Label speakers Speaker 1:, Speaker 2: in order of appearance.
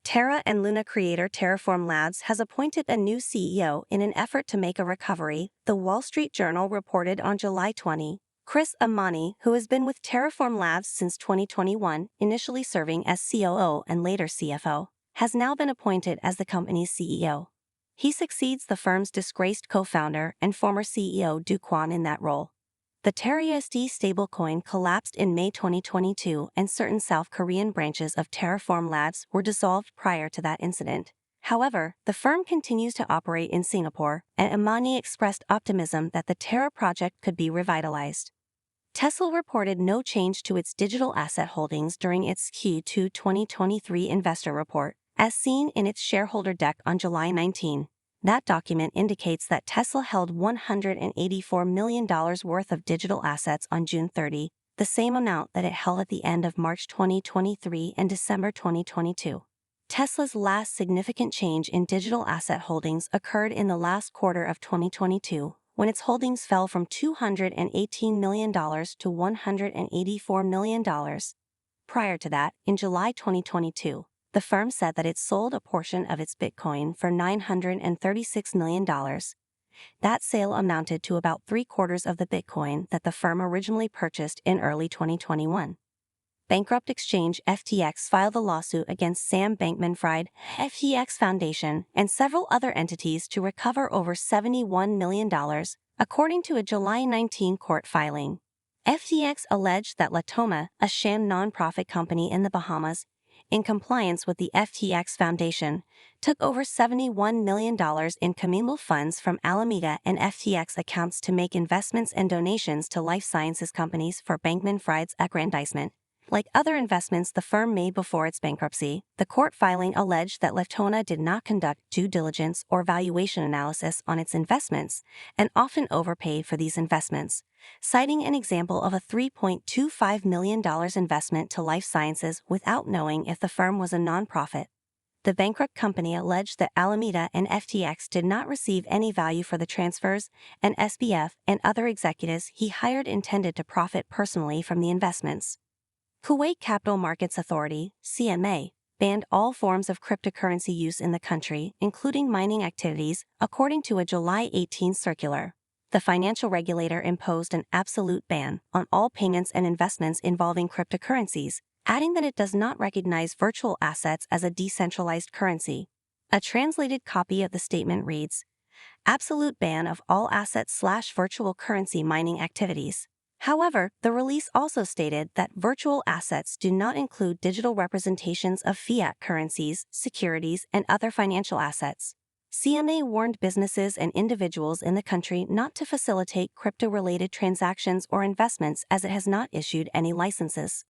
Speaker 1: Terra and Luna creator Terraform Labs has appointed a new CEO in an effort to make a recovery, the Wall Street Journal reported on July 20. Chris Amani, who has been with Terraform Labs since 2021, initially serving as COO and later CFO, has now been appointed as the company's CEO. He succeeds the firm's disgraced co-founder and former CEO Do Kwon in that role. The TerraUSD stablecoin collapsed in May 2022, and certain South Korean branches of Terraform Labs were dissolved prior to that incident. However, the firm continues to operate in Singapore, and Amani expressed optimism that the Terra project could be revitalized. Tesla reported no change to its digital asset holdings during its Q2 2023 investor report, as seen in its shareholder deck on July 19. That document indicates that Tesla held $184 million worth of digital assets on June 30, the same amount that it held at the end of March 2023 and December 2022. Tesla's last significant change in digital asset holdings occurred in the last quarter of 2022, when its holdings fell from $218 million to $184 million. Prior to that, in July 2022, the firm said that it sold a portion of its Bitcoin for $936 million. That sale amounted to about 3/4 of the Bitcoin that the firm originally purchased in early 2021. Bankrupt exchange FTX filed a lawsuit against Sam Bankman-Fried, FTX Foundation, and several other entities to recover over $71 million, according to a July 19 court filing. FTX alleged that Latona, a sham nonprofit company in the Bahamas, in compliance with the FTX Foundation, took over $71 million in commingled funds from Alameda and FTX accounts to make investments and donations to life sciences companies for Bankman-Fried's aggrandizement. Like other investments the firm made before its bankruptcy, the court filing alleged that Latona did not conduct due diligence or valuation analysis on its investments and often overpaid for these investments, citing an example of a $3.25 million investment to life sciences without knowing if the firm was a nonprofit. The bankrupt company alleged that Alameda and FTX did not receive any value for the transfers, and SBF and other executives he hired intended to profit personally from the investments. Kuwait Capital Markets Authority, CMA, banned all forms of cryptocurrency use in the country, including mining activities, according to a July 18 circular. The financial regulator imposed an absolute ban on all payments and investments involving cryptocurrencies, adding that it does not recognize virtual assets as a decentralized currency. A translated copy of the statement reads, "Absolute ban of all asset/virtual currency mining activities." However, the release also stated that virtual assets do not include digital representations of fiat currencies, securities, and other financial assets. CMA warned businesses and individuals in the country not to facilitate crypto-related transactions or investments as it has not issued any licenses.